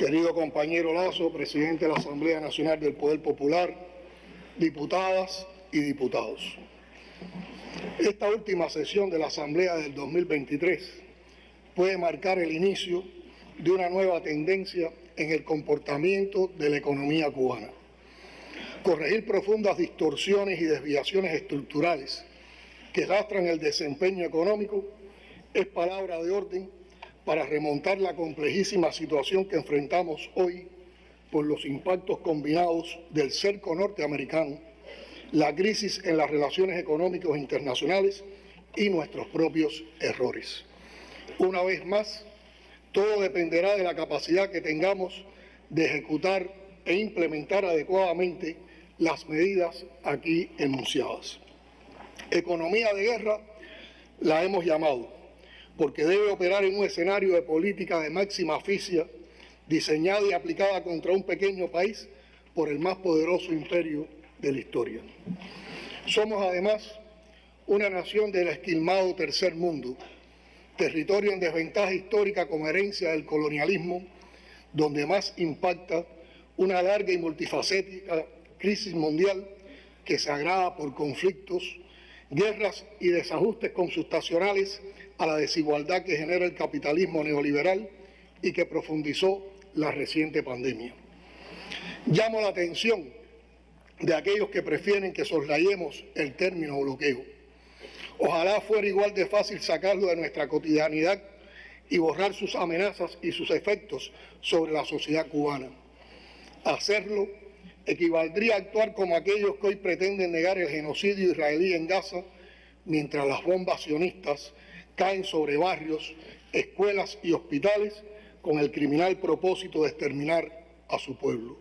Querido compañero Lazo, presidente de la Asamblea Nacional del Poder Popular, diputadas y diputados. Esta última sesión de la Asamblea del 2023 puede marcar el inicio de una nueva tendencia en el comportamiento de la economía cubana. Corregir profundas distorsiones y desviaciones estructurales que lastran el desempeño económico es palabra de orden para remontar la complejísima situación que enfrentamos hoy por los impactos combinados del cerco norteamericano, la crisis en las relaciones económicas internacionales y nuestros propios errores. Una vez más, todo dependerá de la capacidad que tengamos de ejecutar e implementar adecuadamente las medidas aquí enunciadas. Economía de guerra la hemos llamado, porque debe operar en un escenario de política de máxima asfixia, diseñada y aplicada contra un pequeño país por el más poderoso imperio de la historia. Somos además una nación del esquilmado tercer mundo, territorio en desventaja histórica como herencia del colonialismo, donde más impacta una larga y multifacética crisis mundial que se agrava por conflictos, guerras y desajustes consustacionales a la desigualdad que genera el capitalismo neoliberal y que profundizó la reciente pandemia. Llamo la atención de aquellos que prefieren que soslayemos el término bloqueo. Ojalá fuera igual de fácil sacarlo de nuestra cotidianidad y borrar sus amenazas y sus efectos sobre la sociedad cubana. Hacerlo equivaldría a actuar como aquellos que hoy pretenden negar el genocidio israelí en Gaza, mientras las bombas sionistas caen sobre barrios, escuelas y hospitales con el criminal propósito de exterminar a su pueblo.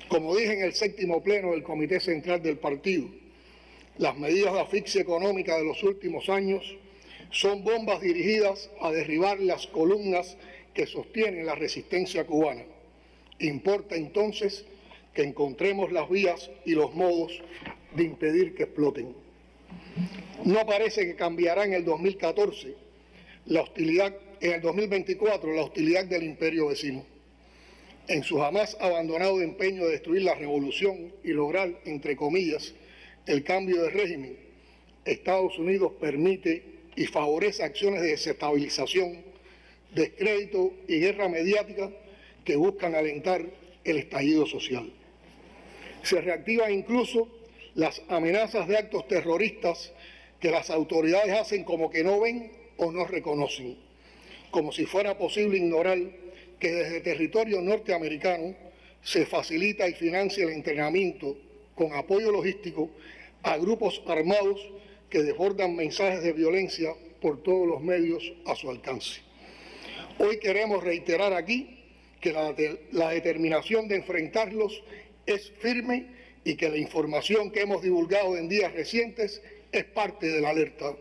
Como dije en el 7º pleno del Comité Central del Partido, las medidas de asfixia económica de los últimos años son bombas dirigidas a derribar las columnas que sostienen la resistencia cubana. Importa entonces que encontremos las vías y los modos de impedir que exploten. No parece que cambiará en el 2014 la hostilidad, en el 2024 la hostilidad del imperio vecino. En su jamás abandonado empeño de destruir la revolución y lograr, entre comillas, el cambio de régimen, Estados Unidos permite y favorece acciones de desestabilización, descrédito y guerra mediática que buscan alentar el estallido social. Se reactivan incluso las amenazas de actos terroristas que las autoridades hacen como que no ven o no reconocen, como si fuera posible ignorar que desde territorio norteamericano se facilita y financia el entrenamiento con apoyo logístico a grupos armados que desbordan mensajes de violencia por todos los medios a su alcance. Hoy queremos reiterar aquí que la determinación de enfrentarlos es firme y que la información que hemos divulgado en días recientes es parte de la alerta.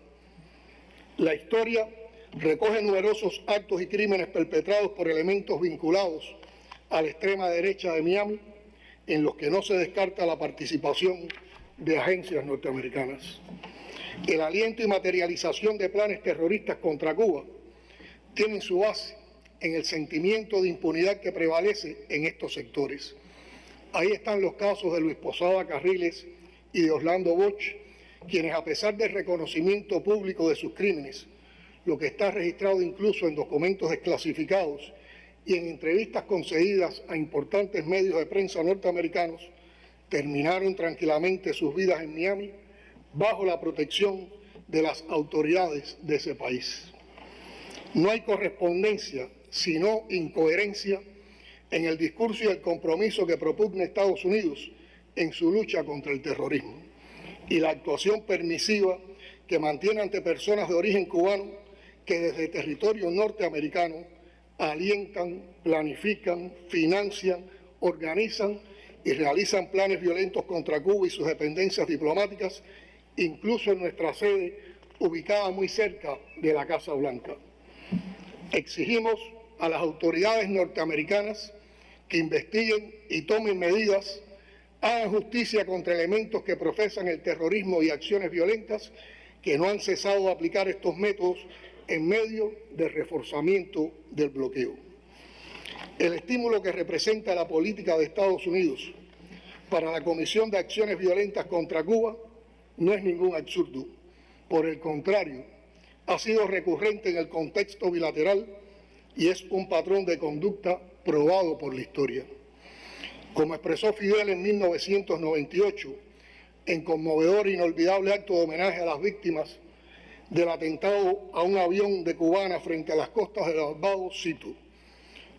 La historia recoge numerosos actos y crímenes perpetrados por elementos vinculados a la extrema derecha de Miami, en los que no se descarta la participación de agencias norteamericanas. El aliento y materialización de planes terroristas contra Cuba tienen su base en el sentimiento de impunidad que prevalece en estos sectores. Ahí están los casos de Luis Posada Carriles y de Orlando Bosch, quienes a pesar del reconocimiento público de sus crímenes, lo que está registrado incluso en documentos desclasificados y en entrevistas concedidas a importantes medios de prensa norteamericanos, terminaron tranquilamente sus vidas en Miami bajo la protección de las autoridades de ese país. No hay correspondencia, sino incoherencia en el discurso y el compromiso que propugna Estados Unidos en su lucha contra el terrorismo y la actuación permisiva que mantiene ante personas de origen cubano que desde territorio norteamericano alientan, planifican, financian, organizan y realizan planes violentos contra Cuba y sus dependencias diplomáticas, incluso en nuestra sede, ubicada muy cerca de la Casa Blanca. Exigimos a las autoridades norteamericanas que investiguen y tomen medidas, hagan justicia contra elementos que profesan el terrorismo y acciones violentas que no han cesado de aplicar estos métodos en medio del reforzamiento del bloqueo. El estímulo que representa la política de Estados Unidos para la comisión de acciones violentas contra Cuba no es ningún absurdo. Por el contrario, ha sido recurrente en el contexto bilateral y es un patrón de conducta probado por la historia. Como expresó Fidel en 1998, en conmovedor e inolvidable acto de homenaje a las víctimas del atentado a un avión de Cubana frente a las costas de Barbados, cito: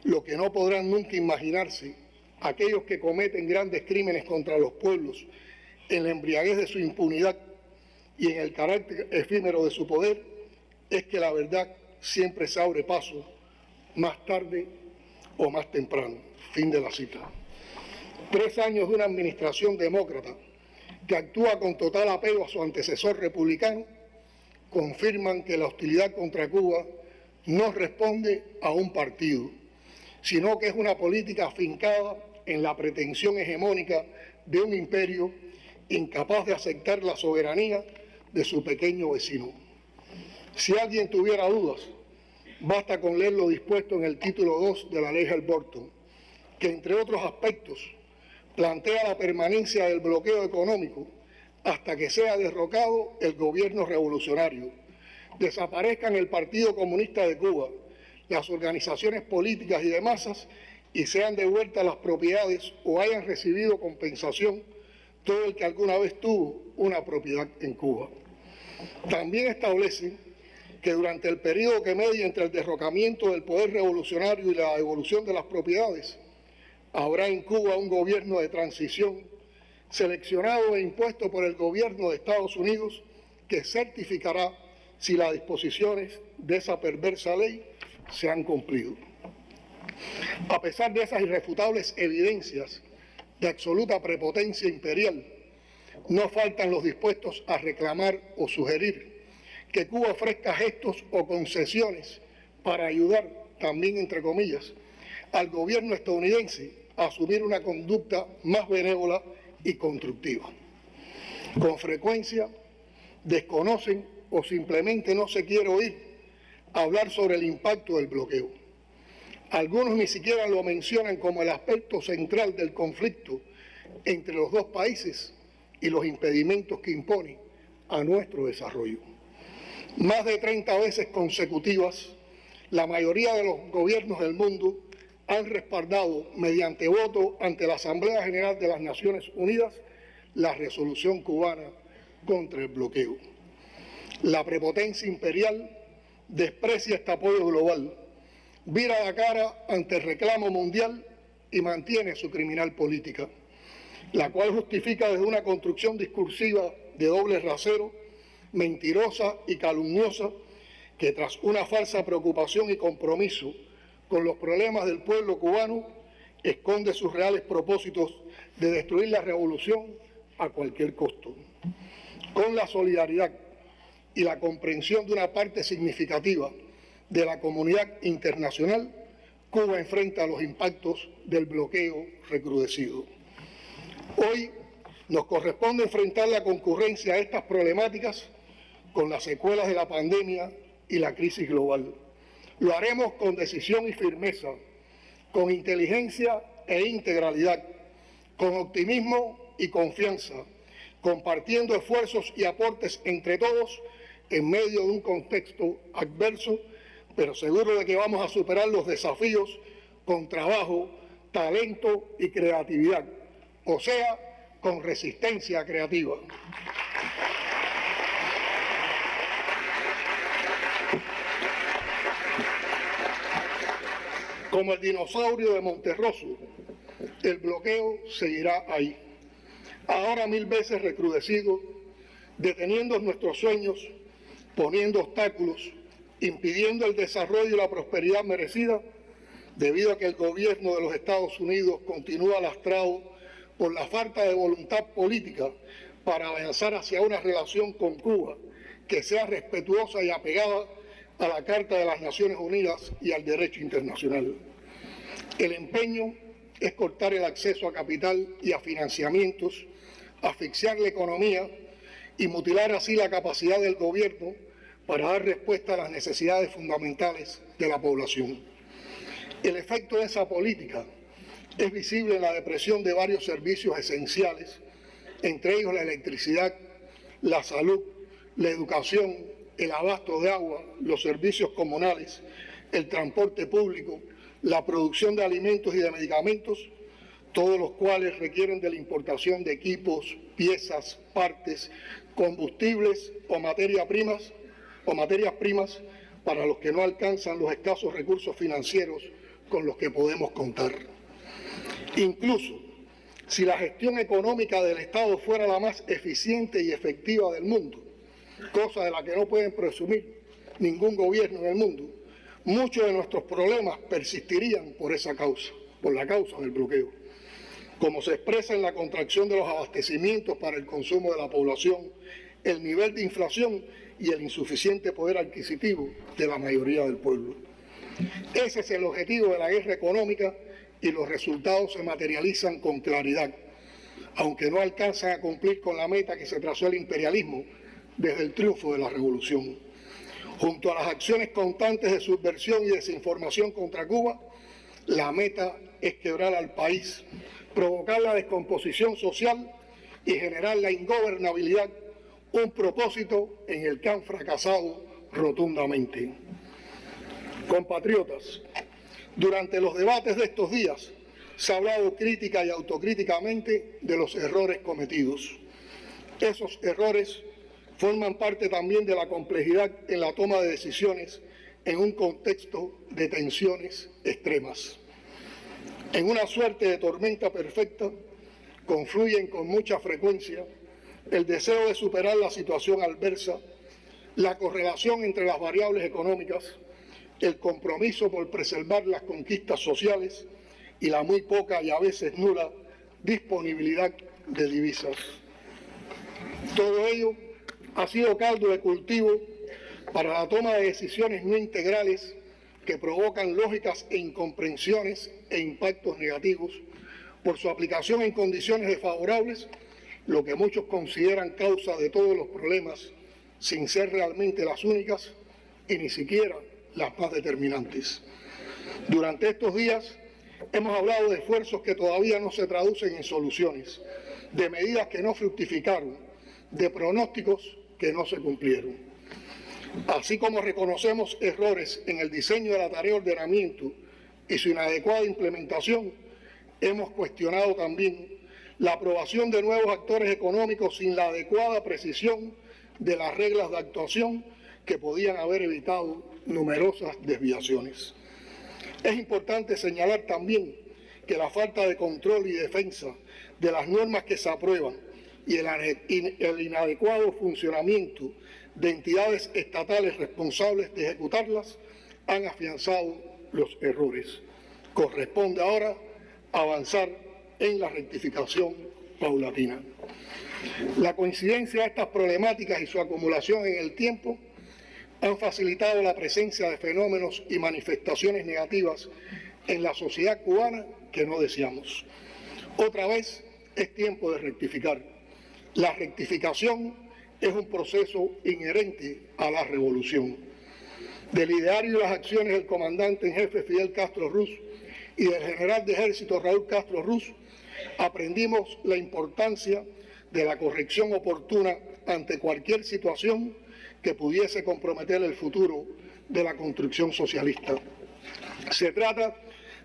lo que no podrán nunca imaginarse aquellos que cometen grandes crímenes contra los pueblos en la embriaguez de su impunidad y en el carácter efímero de su poder, es que la verdad siempre se abre paso, más tarde o más temprano. Fin de la cita. 3 años de una administración demócrata que actúa con total apego a su antecesor republicano confirman que la hostilidad contra Cuba no responde a un partido, sino que es una política afincada en la pretensión hegemónica de un imperio incapaz de aceptar la soberanía de su pequeño vecino. Si alguien tuviera dudas, basta con leer lo dispuesto en el título 2 de la ley Helms-Burton, que entre otros aspectos plantea la permanencia del bloqueo económico hasta que sea derrocado el gobierno revolucionario, desaparezcan el Partido Comunista de Cuba, las organizaciones políticas y de masas y sean devueltas las propiedades o hayan recibido compensación todo el que alguna vez tuvo una propiedad en Cuba. También establece que durante el periodo que media entre el derrocamiento del poder revolucionario y la devolución de las propiedades, habrá en Cuba un gobierno de transición seleccionado e impuesto por el gobierno de Estados Unidos que certificará si las disposiciones de esa perversa ley se han cumplido. A pesar de esas irrefutables evidencias de absoluta prepotencia imperial, no faltan los dispuestos a reclamar o sugerir que Cuba ofrezca gestos o concesiones para ayudar, también entre comillas, al gobierno estadounidense a asumir una conducta más benévola y constructiva. Con frecuencia desconocen o simplemente no se quiere oír hablar sobre el impacto del bloqueo. Algunos ni siquiera lo mencionan como el aspecto central del conflicto entre los dos países y los impedimentos que impone a nuestro desarrollo. Más de 30 veces consecutivas, la mayoría de los gobiernos del mundo han respaldado mediante voto ante la Asamblea General de las Naciones Unidas la resolución cubana contra el bloqueo. La prepotencia imperial desprecia este apoyo global, vira la cara ante el reclamo mundial y mantiene su criminal política, la cual justifica desde una construcción discursiva de doble rasero, mentirosa y calumniosa, que tras una falsa preocupación y compromiso con los problemas del pueblo cubano, esconde sus reales propósitos de destruir la revolución a cualquier costo. Con la solidaridad y la comprensión de una parte significativa de la comunidad internacional, Cuba enfrenta los impactos del bloqueo recrudecido. Hoy nos corresponde enfrentar la concurrencia a estas problemáticas con las secuelas de la pandemia y la crisis global. Lo haremos con decisión y firmeza, con inteligencia e integralidad, con optimismo y confianza, compartiendo esfuerzos y aportes entre todos en medio de un contexto adverso, pero seguro de que vamos a superar los desafíos con trabajo, talento y creatividad, o sea, con resistencia creativa. Como el dinosaurio de Monterroso, el bloqueo seguirá ahí, ahora 1000 veces recrudecido, deteniendo nuestros sueños, poniendo obstáculos, impidiendo el desarrollo y la prosperidad merecida, debido a que el gobierno de los Estados Unidos continúa lastrado por la falta de voluntad política para avanzar hacia una relación con Cuba que sea respetuosa y apegada a la Carta de las Naciones Unidas y al derecho internacional. El empeño es cortar el acceso a capital y a financiamientos, asfixiar la economía y mutilar así la capacidad del gobierno para dar respuesta a las necesidades fundamentales de la población. El efecto de esa política es visible en la depresión de varios servicios esenciales, entre ellos la electricidad, la salud, la educación, el abasto de agua, los servicios comunales, el transporte público, la producción de alimentos y de medicamentos, todos los cuales requieren de la importación de equipos, piezas, partes, combustibles o materias primas para los que no alcanzan los escasos recursos financieros con los que podemos contar. Incluso si la gestión económica del Estado fuera la más eficiente y efectiva del mundo, cosa de la que no pueden presumir ningún gobierno en el mundo, muchos de nuestros problemas persistirían por esa causa, por la causa del bloqueo, como se expresa en la contracción de los abastecimientos para el consumo de la población, el nivel de inflación y el insuficiente poder adquisitivo de la mayoría del pueblo. Ese es el objetivo de la guerra económica y los resultados se materializan con claridad, aunque no alcanzan a cumplir con la meta que se trazó el imperialismo desde el triunfo de la revolución. Junto a las acciones constantes de subversión y desinformación contra Cuba, la meta es quebrar al país, provocar la descomposición social y generar la ingobernabilidad, un propósito en el que han fracasado rotundamente. Compatriotas, durante los debates de estos días se ha hablado crítica y autocríticamente de los errores cometidos. Esos errores forman parte también de la complejidad en la toma de decisiones en un contexto de tensiones extremas. En una suerte de tormenta perfecta confluyen con mucha frecuencia el deseo de superar la situación adversa, la correlación entre las variables económicas, el compromiso por preservar las conquistas sociales y la muy poca y a veces nula disponibilidad de divisas. Todo ello ha sido caldo de cultivo para la toma de decisiones no integrales que provocan lógicas e incomprensiones e impactos negativos por su aplicación en condiciones desfavorables, lo que muchos consideran causa de todos los problemas, sin ser realmente las únicas y ni siquiera las más determinantes. Durante estos días hemos hablado de esfuerzos que todavía no se traducen en soluciones, de medidas que no fructificaron, de pronósticos que no se cumplieron. Así como reconocemos errores en el diseño de la tarea de ordenamiento y su inadecuada implementación, hemos cuestionado también la aprobación de nuevos actores económicos sin la adecuada precisión de las reglas de actuación que podían haber evitado numerosas desviaciones. Es importante señalar también que la falta de control y defensa de las normas que se aprueban y el inadecuado funcionamiento de entidades estatales responsables de ejecutarlas han afianzado los errores. Corresponde ahora avanzar en la rectificación paulatina. La coincidencia de estas problemáticas y su acumulación en el tiempo han facilitado la presencia de fenómenos y manifestaciones negativas en la sociedad cubana que no deseamos. Otra vez es tiempo de rectificar. La rectificación es un proceso inherente a la revolución. Del ideario y las acciones del comandante en jefe Fidel Castro Ruz y del general de ejército Raúl Castro Ruz, aprendimos la importancia de la corrección oportuna ante cualquier situación que pudiese comprometer el futuro de la construcción socialista. Se trata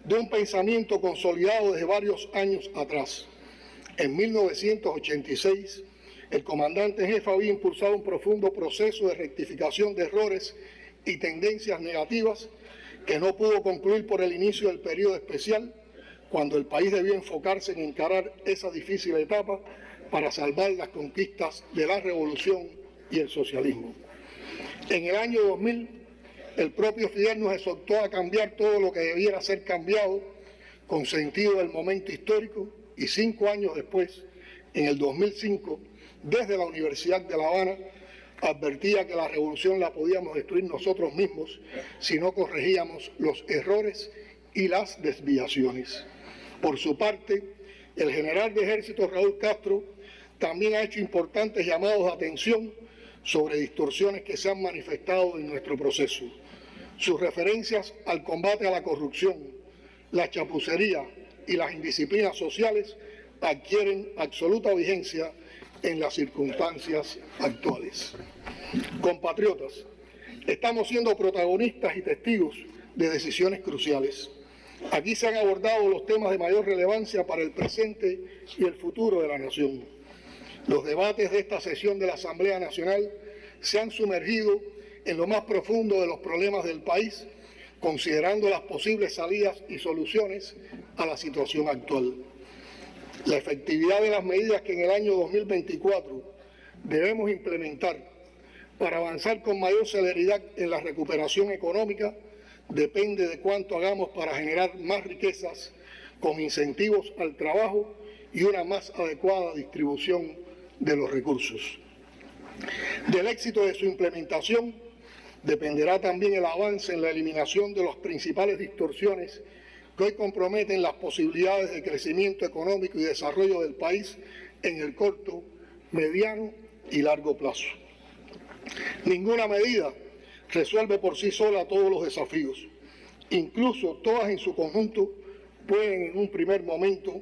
de un pensamiento consolidado desde varios años atrás. En 1986, el comandante en jefe había impulsado un profundo proceso de rectificación de errores y tendencias negativas que no pudo concluir por el inicio del periodo especial, cuando el país debió enfocarse en encarar esa difícil etapa para salvar las conquistas de la revolución y el socialismo. En el año 2000, el propio Fidel nos exhortó a cambiar todo lo que debiera ser cambiado con sentido del momento histórico y 5 años después, en el 2005, desde la Universidad de La Habana, advertía que la revolución la podíamos destruir nosotros mismos si no corregíamos los errores y las desviaciones. Por su parte, el general de ejército Raúl Castro también ha hecho importantes llamados de atención sobre distorsiones que se han manifestado en nuestro proceso. Sus referencias al combate a la corrupción, la chapucería y las indisciplinas sociales adquieren absoluta vigencia en las circunstancias actuales. Compatriotas, estamos siendo protagonistas y testigos de decisiones cruciales. Aquí se han abordado los temas de mayor relevancia para el presente y el futuro de la nación. Los debates de esta sesión de la Asamblea Nacional se han sumergido en lo más profundo de los problemas del país, considerando las posibles salidas y soluciones a la situación actual. La efectividad de las medidas que en el año 2024 debemos implementar para avanzar con mayor celeridad en la recuperación económica depende de cuánto hagamos para generar más riquezas con incentivos al trabajo y una más adecuada distribución de los recursos. Del éxito de su implementación dependerá también el avance en la eliminación de las principales distorsiones que hoy comprometen las posibilidades de crecimiento económico y desarrollo del país en el corto, mediano y largo plazo. Ninguna medida resuelve por sí sola todos los desafíos. Incluso todas en su conjunto pueden en un primer momento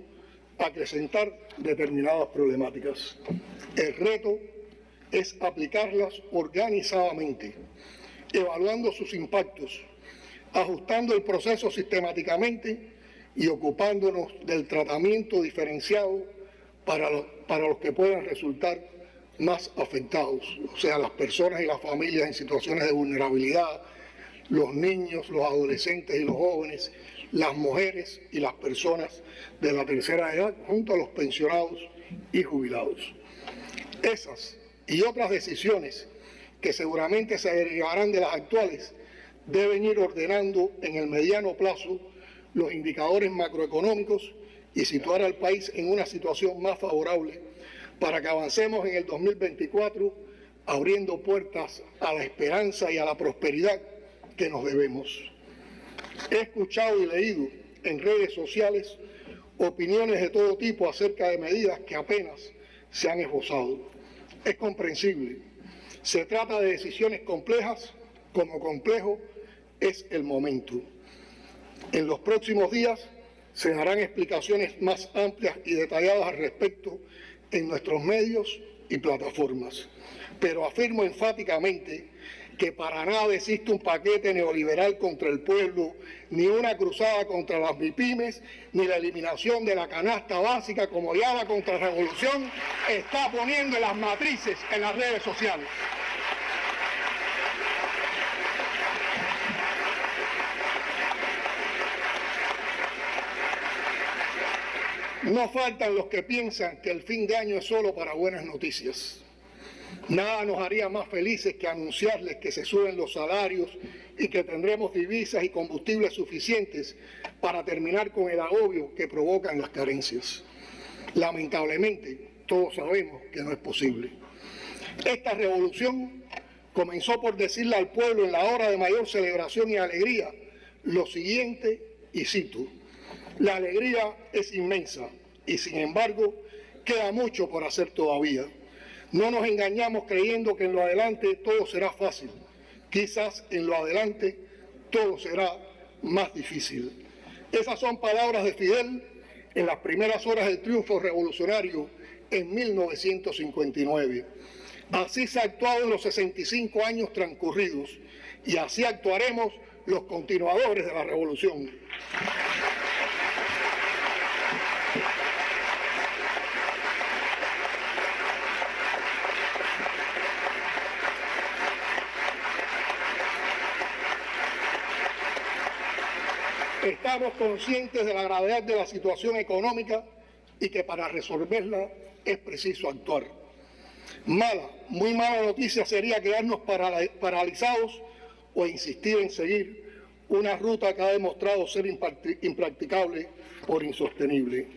acrecentar determinadas problemáticas. El reto es aplicarlas organizadamente, evaluando sus impactos, ajustando el proceso sistemáticamente y ocupándonos del tratamiento diferenciado para los que puedan resultar más afectados, o sea, las personas y las familias en situaciones de vulnerabilidad, los niños, los adolescentes y los jóvenes, las mujeres y las personas de la tercera edad, junto a los pensionados y jubilados. Esas y otras decisiones que seguramente se derivarán de las actuales deben ir ordenando en el mediano plazo los indicadores macroeconómicos y situar al país en una situación más favorable para que avancemos en el 2024 abriendo puertas a la esperanza y a la prosperidad que nos debemos. He escuchado y leído en redes sociales opiniones de todo tipo acerca de medidas que apenas se han esbozado. Es comprensible. Se trata de decisiones complejas, como complejo es el momento. En los próximos días se darán explicaciones más amplias y detalladas al respecto en nuestros medios y plataformas. Pero afirmo enfáticamente que para nada existe un paquete neoliberal contra el pueblo, ni una cruzada contra las MIPYMES, ni la eliminación de la canasta básica como ya la contrarrevolución está poniendo en las matrices en las redes sociales. No faltan los que piensan que el fin de año es solo para buenas noticias. Nada nos haría más felices que anunciarles que se suben los salarios y que tendremos divisas y combustibles suficientes para terminar con el agobio que provocan las carencias. Lamentablemente, todos sabemos que no es posible. Esta revolución comenzó por decirle al pueblo en la hora de mayor celebración y alegría lo siguiente, y cito: la alegría es inmensa y sin embargo queda mucho por hacer todavía. No nos engañamos creyendo que en lo adelante todo será fácil. Quizás en lo adelante todo será más difícil. Esas son palabras de Fidel en las primeras horas del triunfo revolucionario en 1959. Así se ha actuado en los 65 años transcurridos y así actuaremos los continuadores de la revolución. Estamos conscientes de la gravedad de la situación económica y que para resolverla es preciso actuar. Mala, muy mala noticia sería quedarnos paralizados o insistir en seguir una ruta que ha demostrado ser impracticable por insostenible.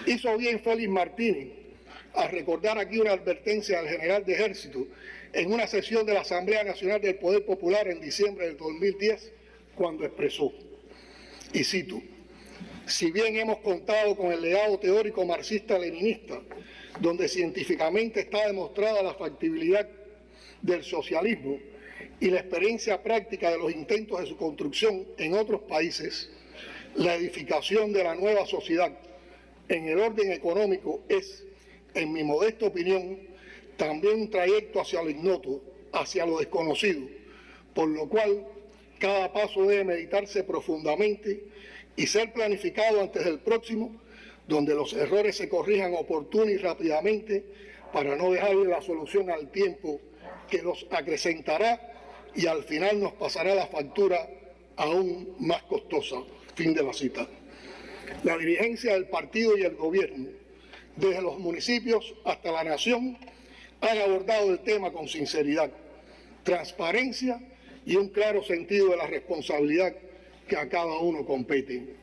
Hizo bien Félix Martínez a recordar aquí una advertencia del general de Ejército en una sesión de la Asamblea Nacional del Poder Popular en diciembre del 2010, cuando expresó, y cito: si bien hemos contado con el legado teórico marxista-leninista, donde científicamente está demostrada la factibilidad del socialismo y la experiencia práctica de los intentos de su construcción en otros países, La edificación de la nueva sociedad en el orden económico es, en mi modesta opinión, también un trayecto hacia lo ignoto, hacia lo desconocido, por lo cual cada paso debe meditarse profundamente y ser planificado antes del próximo, donde los errores se corrijan oportuno y rápidamente para no dejarle la solución al tiempo que los acrecentará y al final nos pasará la factura aún más costosa. Fin de la cita. La dirigencia del partido y el gobierno, desde los municipios hasta la nación, han abordado el tema con sinceridad, transparencia y un claro sentido de la responsabilidad que a cada uno compete.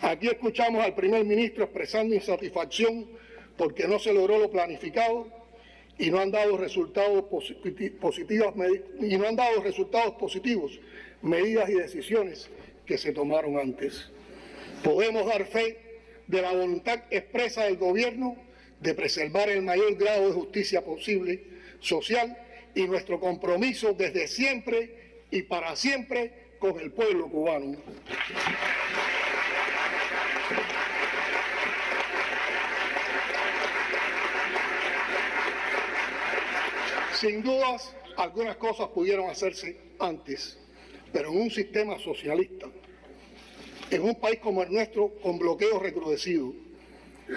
Aquí escuchamos al primer ministro expresando insatisfacción porque no se logró lo planificado y no han dado resultados positivos, medidas y decisiones que se tomaron antes. Podemos dar fe de la voluntad expresa del gobierno de preservar el mayor grado de justicia posible social y nuestro compromiso desde siempre y para siempre con el pueblo cubano. Sin dudas, algunas cosas pudieron hacerse antes, pero en un sistema socialista, en un país como el nuestro, con bloqueos recrudecidos,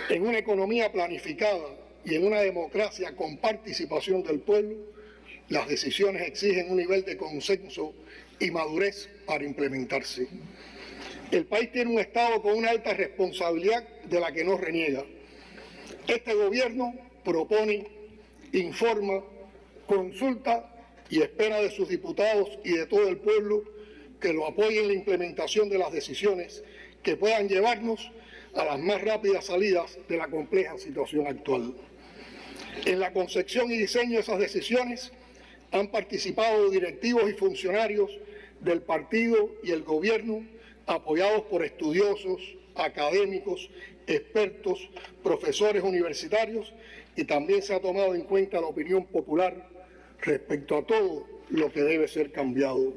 en una economía planificada y en una democracia con participación del pueblo, las decisiones exigen un nivel de consenso y madurez para implementarse. El país tiene un Estado con una alta responsabilidad de la que no reniega. Este gobierno propone, informa, consulta y espera de sus diputados y de todo el pueblo que lo apoyen en la implementación de las decisiones que puedan llevarnos a las más rápidas salidas de la compleja situación actual. En la concepción y diseño de esas decisiones han participado directivos y funcionarios del partido y el gobierno, apoyados por estudiosos, académicos, expertos, profesores universitarios, y también se ha tomado en cuenta la opinión popular respecto a todo lo que debe ser cambiado.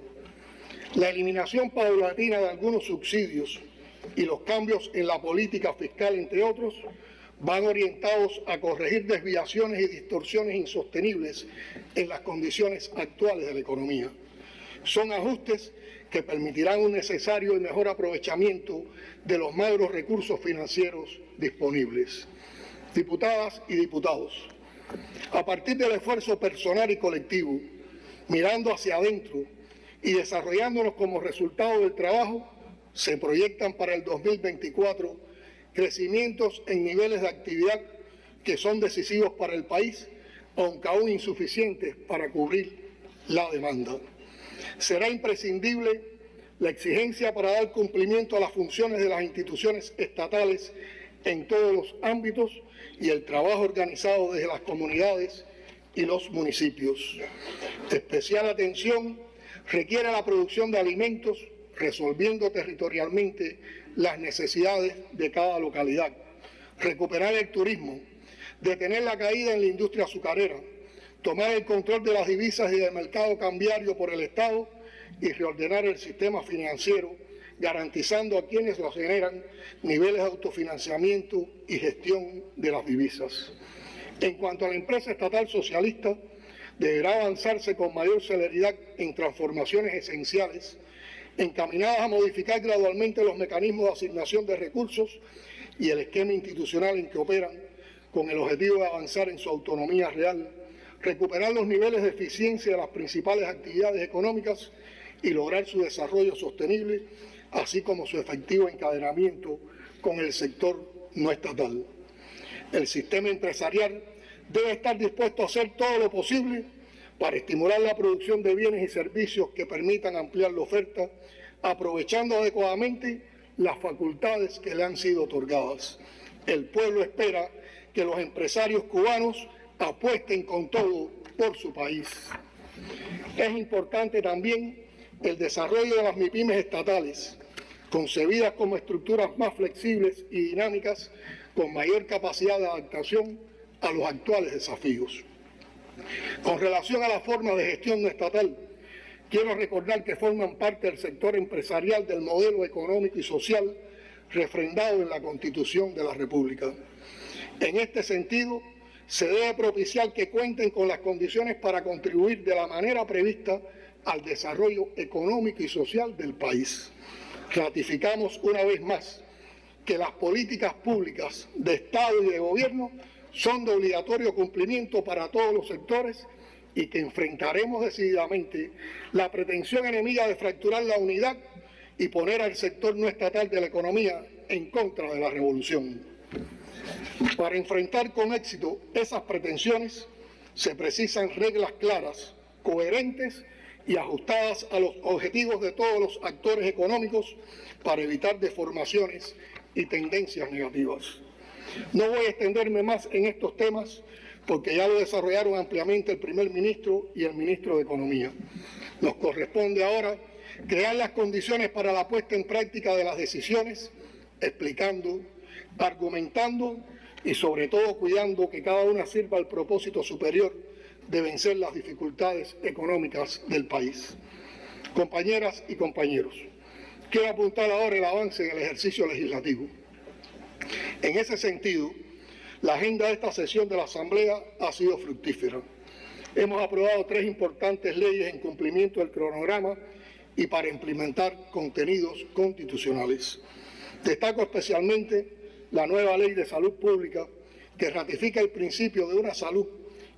La eliminación paulatina de algunos subsidios y los cambios en la política fiscal, entre otros, van orientados a corregir desviaciones y distorsiones insostenibles en las condiciones actuales de la economía. Son ajustes que permitirán un necesario y mejor aprovechamiento de los magros recursos financieros disponibles. Diputadas y diputados, a partir del esfuerzo personal y colectivo, mirando hacia adentro y desarrollándonos como resultado del trabajo, se proyectan para el 2024 crecimientos en niveles de actividad que son decisivos para el país, aunque aún insuficientes para cubrir la demanda. Será imprescindible la exigencia para dar cumplimiento a las funciones de las instituciones estatales en todos los ámbitos y el trabajo organizado desde las comunidades y los municipios. Especial atención requiere la producción de alimentos, resolviendo territorialmente las necesidades de cada localidad, recuperar el turismo, detener la caída en la industria azucarera, tomar el control de las divisas y del mercado cambiario por el Estado y reordenar el sistema financiero, garantizando a quienes los generan niveles de autofinanciamiento y gestión de las divisas. En cuanto a la empresa estatal socialista, deberá avanzarse con mayor celeridad en transformaciones esenciales, encaminadas a modificar gradualmente los mecanismos de asignación de recursos y el esquema institucional en que operan, con el objetivo de avanzar en su autonomía real, recuperar los niveles de eficiencia de las principales actividades económicas y lograr su desarrollo sostenible, así como su efectivo encadenamiento con el sector no estatal. El sistema empresarial debe estar dispuesto a hacer todo lo posible para estimular la producción de bienes y servicios que permitan ampliar la oferta, aprovechando adecuadamente las facultades que le han sido otorgadas. El pueblo espera que los empresarios cubanos apuesten con todo por su país. Es importante también el desarrollo de las MIPYMES estatales, concebidas como estructuras más flexibles y dinámicas, con mayor capacidad de adaptación a los actuales desafíos. Con relación a la forma de gestión no estatal, quiero recordar que forman parte del sector empresarial del modelo económico y social refrendado en la Constitución de la República. En este sentido, se debe propiciar que cuenten con las condiciones para contribuir de la manera prevista al desarrollo económico y social del país. Ratificamos una vez más que las políticas públicas de Estado y de Gobierno son de obligatorio cumplimiento para todos los sectores y que enfrentaremos decididamente la pretensión enemiga de fracturar la unidad y poner al sector no estatal de la economía en contra de la revolución. Para enfrentar con éxito esas pretensiones se precisan reglas claras, coherentes y ajustadas a los objetivos de todos los actores económicos para evitar deformaciones y tendencias negativas. No voy a extenderme más en estos temas porque ya lo desarrollaron ampliamente el primer ministro y el ministro de Economía. Nos corresponde ahora crear las condiciones para la puesta en práctica de las decisiones, explicando, argumentando y sobre todo cuidando que cada una sirva al propósito superior de vencer las dificultades económicas del país. Compañeras y compañeros, quiero apuntar ahora el avance en el ejercicio legislativo. En ese sentido, la agenda de esta sesión de la Asamblea ha sido fructífera. Hemos aprobado 3 importantes leyes en cumplimiento del cronograma y para implementar contenidos constitucionales. Destaco especialmente la nueva Ley de Salud Pública, que ratifica el principio de una salud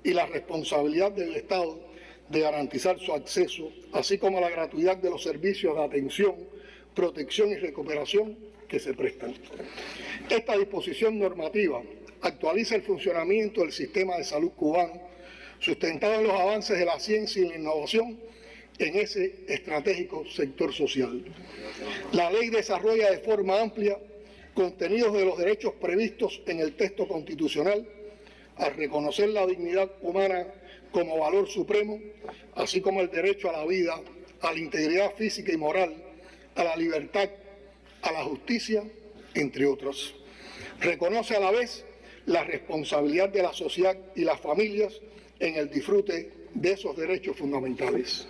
y la responsabilidad del Estado de garantizar su acceso, así como la gratuidad de los servicios de atención, protección y recuperación que se prestan. Esta disposición normativa actualiza el funcionamiento del sistema de salud cubano, sustentado en los avances de la ciencia y la innovación en ese estratégico sector social. La ley desarrolla de forma amplia contenidos de los derechos previstos en el texto constitucional al reconocer la dignidad humana como valor supremo, así como el derecho a la vida, a la integridad física y moral, a la libertad, a la justicia, entre otros. Reconoce a la vez la responsabilidad de la sociedad y las familias en el disfrute de esos derechos fundamentales.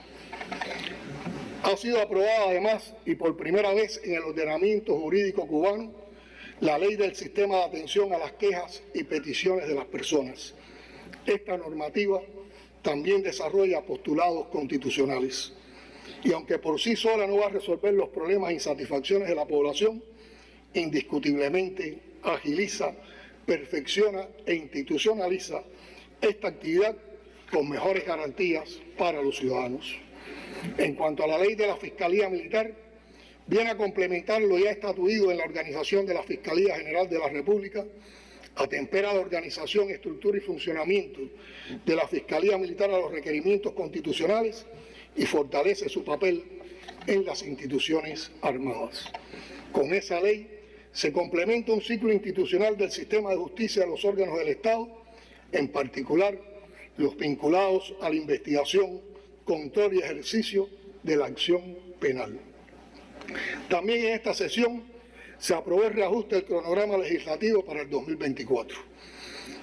Ha sido aprobada además y por primera vez en el ordenamiento jurídico cubano la ley del sistema de atención a las quejas y peticiones de las personas. Esta normativa también desarrolla postulados constitucionales y aunque por sí sola no va a resolver los problemas e insatisfacciones de la población, indiscutiblemente agiliza, perfecciona e institucionaliza esta actividad con mejores garantías para los ciudadanos. En cuanto a la ley de la Fiscalía Militar, viene a complementar lo ya estatuido en la organización de la Fiscalía General de la República, atempera la organización, estructura y funcionamiento de la Fiscalía Militar a los requerimientos constitucionales y fortalece su papel en las instituciones armadas. Con esa ley se complementa un ciclo institucional del sistema de justicia de los órganos del Estado, en particular los vinculados a la investigación, control y ejercicio de la acción penal. También en esta sesión se aprobó el reajuste del cronograma legislativo para el 2024.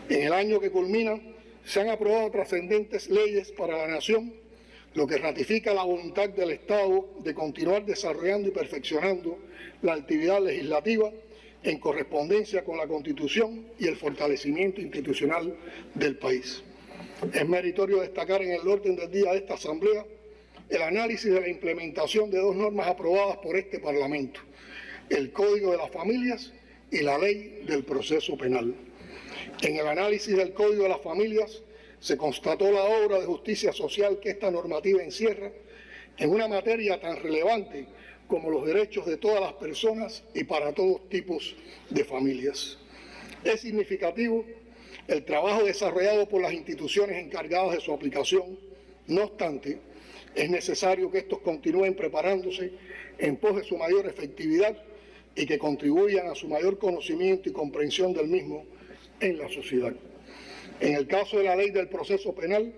En el año que culmina se han aprobado trascendentes leyes para la nación, lo que ratifica la voluntad del Estado de continuar desarrollando y perfeccionando la actividad legislativa en correspondencia con la Constitución y el fortalecimiento institucional del país. Es meritorio destacar en el orden del día de esta Asamblea el análisis de la implementación de 2 normas aprobadas por este Parlamento, el Código de las Familias y la Ley del Proceso Penal. En el análisis del Código de las Familias se constató la obra de justicia social que esta normativa encierra en una materia tan relevante como los derechos de todas las personas y para todos tipos de familias. Es significativo el trabajo desarrollado por las instituciones encargadas de su aplicación. No obstante, es necesario que estos continúen preparándose en pos de su mayor efectividad y que contribuyan a su mayor conocimiento y comprensión del mismo en la sociedad. En el caso de la Ley del Proceso Penal,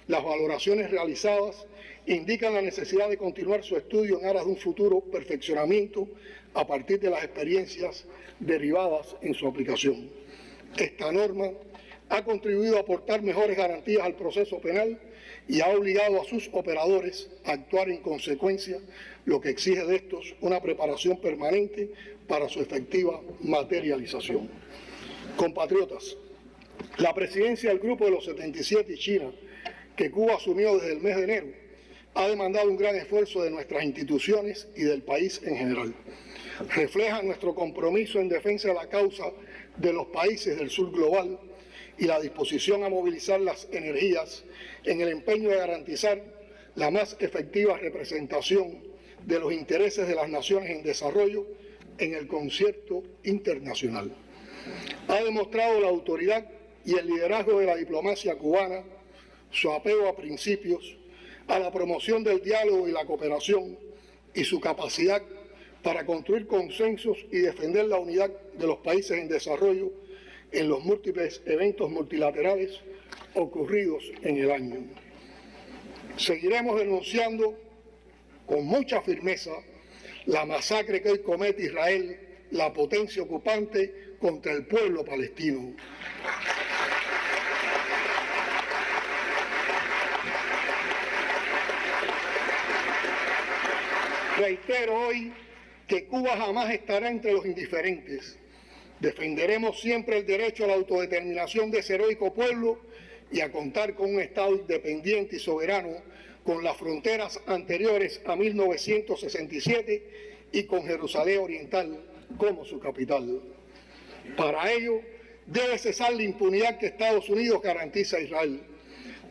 las valoraciones realizadas indican la necesidad de continuar su estudio en aras de un futuro perfeccionamiento a partir de las experiencias derivadas en su aplicación. Esta norma ha contribuido a aportar mejores garantías al proceso penal y ha obligado a sus operadores a actuar en consecuencia, lo que exige de estos una preparación permanente para su efectiva materialización. Compatriotas, la presidencia del Grupo de los 77 y China, que Cuba asumió desde el mes de enero, ha demandado un gran esfuerzo de nuestras instituciones y del país en general. Refleja nuestro compromiso en defensa de la causa de los países del sur global y la disposición a movilizar las energías en el empeño de garantizar la más efectiva representación de los intereses de las naciones en desarrollo en el concierto internacional. Ha demostrado la autoridad y el liderazgo de la diplomacia cubana, su apego a principios, a la promoción del diálogo y la cooperación y su capacidad para construir consensos y defender la unidad de los países en desarrollo en los múltiples eventos multilaterales ocurridos en el año. Seguiremos denunciando con mucha firmeza la masacre que hoy comete Israel, la potencia ocupante, contra el pueblo palestino. Reitero hoy que Cuba jamás estará entre los indiferentes. Defenderemos siempre el derecho a la autodeterminación de ese heroico pueblo y a contar con un Estado independiente y soberano con las fronteras anteriores a 1967 y con Jerusalén Oriental como su capital. Para ello, debe cesar la impunidad que Estados Unidos garantiza a Israel.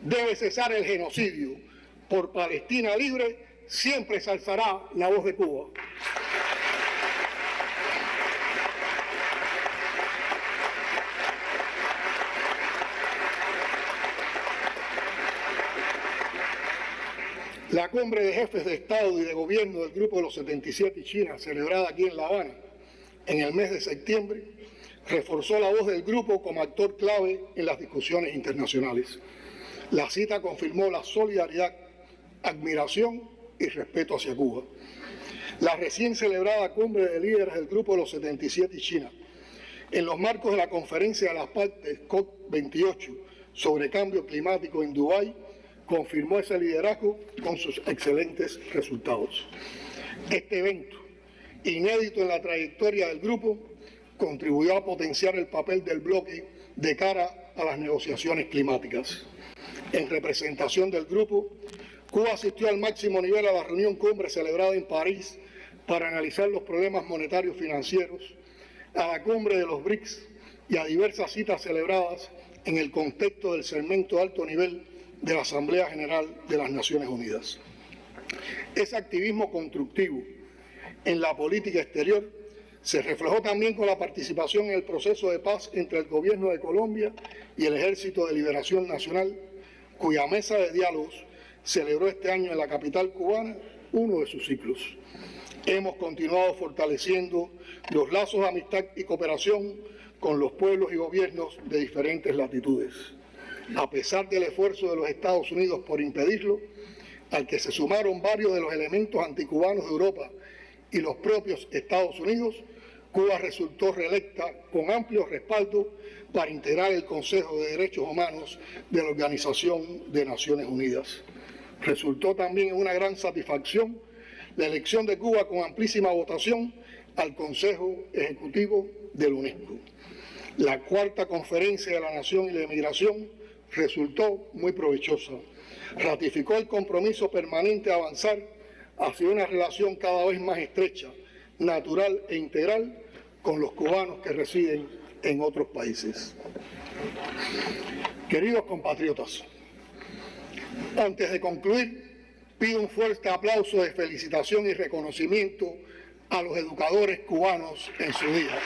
Debe cesar el genocidio. Por Palestina libre siempre se alzará la voz de Cuba. La cumbre de jefes de Estado y de Gobierno del Grupo de los 77 y China, celebrada aquí en La Habana en el mes de septiembre, reforzó la voz del grupo como actor clave en las discusiones internacionales. La cita confirmó la solidaridad, admiración y respeto hacia Cuba. La recién celebrada cumbre de líderes del Grupo de los 77 y China, en los marcos de la Conferencia de las Partes COP28 sobre cambio climático en Dubái, confirmó ese liderazgo con sus excelentes resultados. Este evento, inédito en la trayectoria del grupo, contribuyó a potenciar el papel del bloque de cara a las negociaciones climáticas. En representación del grupo, Cuba asistió al máximo nivel a la reunión cumbre celebrada en París para analizar los problemas monetarios financieros, a la cumbre de los BRICS y a diversas citas celebradas en el contexto del segmento de alto nivel de la Asamblea General de las Naciones Unidas. Ese activismo constructivo en la política exterior se reflejó también con la participación en el proceso de paz entre el Gobierno de Colombia y el Ejército de Liberación Nacional, cuya mesa de diálogos celebró este año en la capital cubana uno de sus ciclos. Hemos continuado fortaleciendo los lazos de amistad y cooperación con los pueblos y gobiernos de diferentes latitudes. A pesar del esfuerzo de los Estados Unidos por impedirlo, al que se sumaron varios de los elementos anticubanos de Europa y los propios Estados Unidos, Cuba resultó reelecta con amplio respaldo para integrar el Consejo de Derechos Humanos de la Organización de Naciones Unidas. Resultó también una gran satisfacción la elección de Cuba con amplísima votación al Consejo Ejecutivo de la UNESCO. La cuarta Conferencia de la Nación y la Emigración resultó muy provechosa. Ratificó el compromiso permanente de avanzar hacia una relación cada vez más estrecha, natural e integral con los cubanos que residen en otros países. Queridos compatriotas, antes de concluir, pido un fuerte aplauso de felicitación y reconocimiento a los educadores cubanos en su día.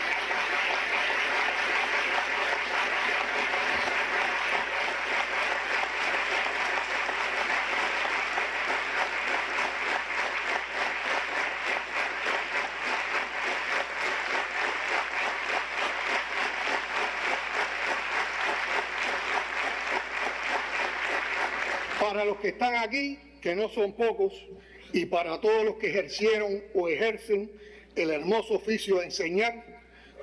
Para los que están aquí, que no son pocos, y para todos los que ejercieron o ejercen el hermoso oficio de enseñar,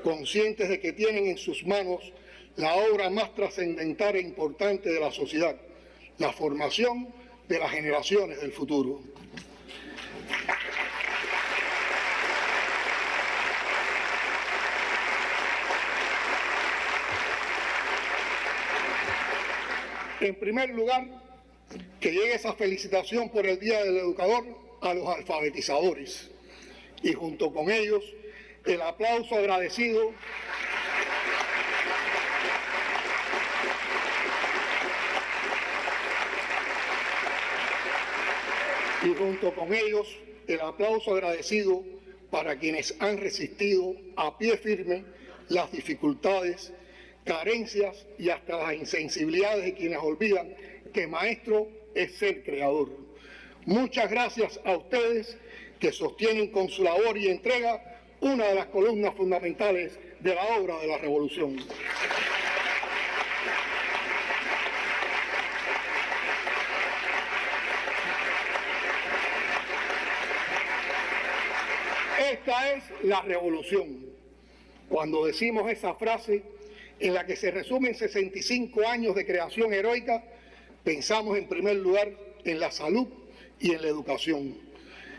conscientes de que tienen en sus manos la obra más trascendental e importante de la sociedad, la formación de las generaciones del futuro. En primer lugar, que llegue esa felicitación por el Día del Educador a los alfabetizadores y junto con ellos el aplauso agradecido para quienes han resistido a pie firme las dificultades, carencias y hasta las insensibilidades de quienes olvidan que maestro es ser creador. Muchas gracias a ustedes que sostienen con su labor y entrega una de las columnas fundamentales de la obra de la Revolución. Esta es la revolución. Cuando decimos esa frase en la que se resumen 65 años de creación heroica, pensamos en primer lugar en la salud y en la educación.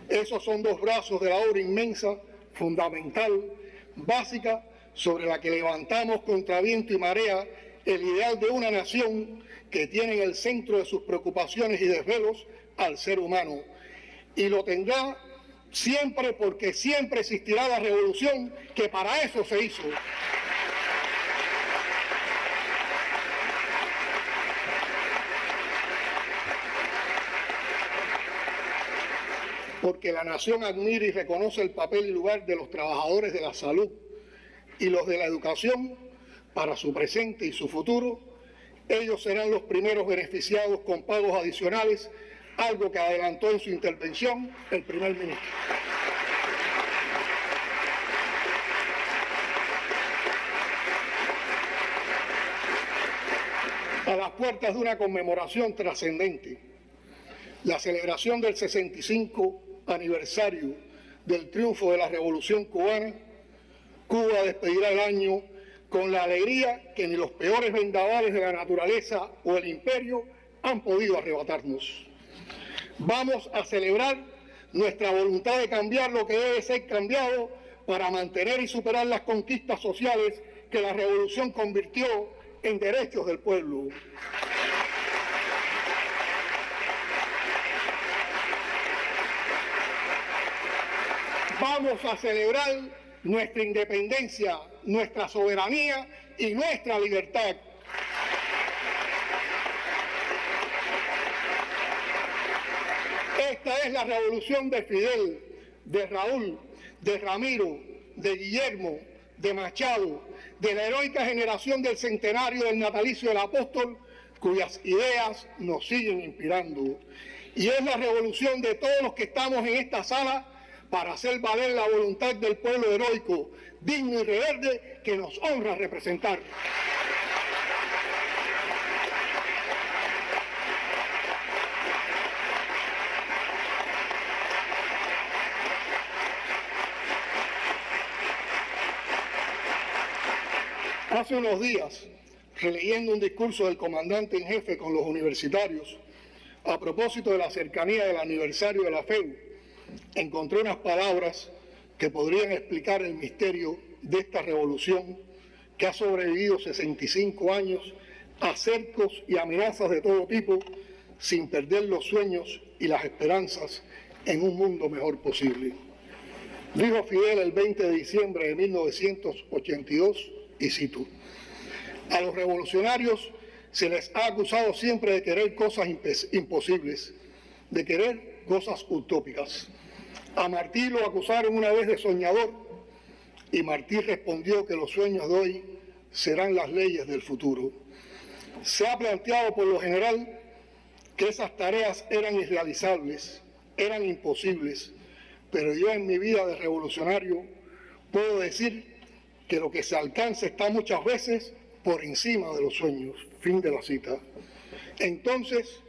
Esos son dos brazos de la obra inmensa, fundamental, básica, sobre la que levantamos contra viento y marea el ideal de una nación que tiene en el centro de sus preocupaciones y desvelos al ser humano. Y lo tendrá siempre, porque siempre existirá la revolución que para eso se hizo. Porque la nación admira y reconoce el papel y lugar de los trabajadores de la salud y los de la educación para su presente y su futuro. Ellos serán los primeros beneficiados con pagos adicionales, algo que adelantó en su intervención el primer ministro. A las puertas de una conmemoración trascendente, la celebración del 65 aniversario del triunfo de la Revolución Cubana, Cuba despedirá el año con la alegría que ni los peores vendavales de la naturaleza o el imperio han podido arrebatarnos. Vamos a celebrar nuestra voluntad de cambiar lo que debe ser cambiado para mantener y superar las conquistas sociales que la revolución convirtió en derechos del pueblo. Vamos a celebrar nuestra independencia, nuestra soberanía y nuestra libertad. Esta es la revolución de Fidel, de Raúl, de Ramiro, de Guillermo, de Machado, de la heroica generación del centenario del natalicio del apóstol, cuyas ideas nos siguen inspirando. Y es la revolución de todos los que estamos en esta sala para hacer valer la voluntad del pueblo heroico, digno y rebelde que nos honra representar. Hace unos días, releyendo un discurso del comandante en jefe con los universitarios, a propósito de la cercanía del aniversario de la FEU, encontré unas palabras que podrían explicar el misterio de esta revolución que ha sobrevivido 65 años a cercos y amenazas de todo tipo, sin perder los sueños y las esperanzas en un mundo mejor posible. Dijo Fidel el 20 de diciembre de 1982, y cito: a los revolucionarios se les ha acusado siempre de querer cosas imposibles, de querer cosas utópicas. A Martí lo acusaron una vez de soñador y Martí respondió que los sueños de hoy serán las leyes del futuro. Se ha planteado por lo general que esas tareas eran irrealizables, eran imposibles, pero yo en mi vida de revolucionario puedo decir que lo que se alcanza está muchas veces por encima de los sueños. Fin de la cita. Entonces,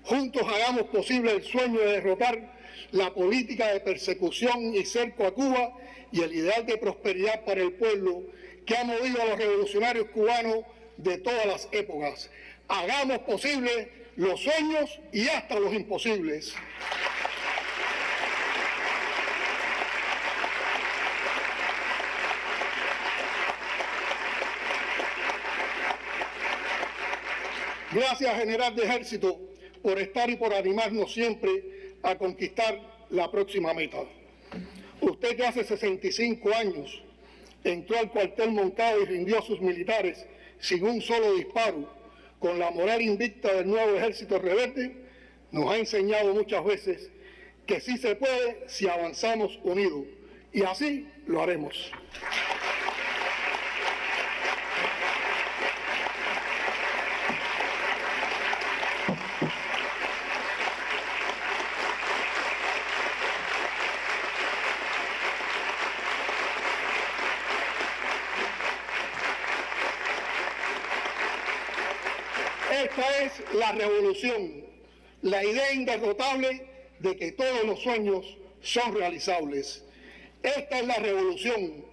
juntos hagamos posible el sueño de derrotar la política de persecución y cerco a Cuba y el ideal de prosperidad para el pueblo que ha movido a los revolucionarios cubanos de todas las épocas. Hagamos posible los sueños y hasta los imposibles. Gracias, General de Ejército, por estar y por animarnos siempre a conquistar la próxima meta. Usted que hace 65 años entró al cuartel Moncada y rindió a sus militares sin un solo disparo, con la moral invicta del nuevo Ejército Rebelde, nos ha enseñado muchas veces que sí se puede si avanzamos unidos, y así lo haremos. Esta es la revolución, la idea inderrotable de que todos los sueños son realizables. Esta es la revolución,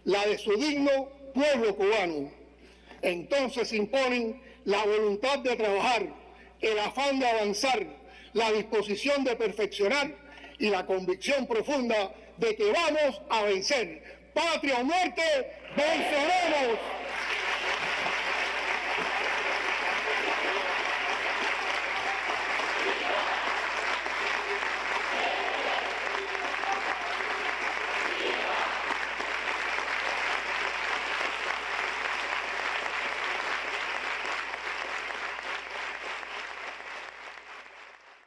la de su digno pueblo cubano. Entonces imponen la voluntad de trabajar, el afán de avanzar, la disposición de perfeccionar y la convicción profunda de que vamos a vencer. Patria o muerte, venceremos.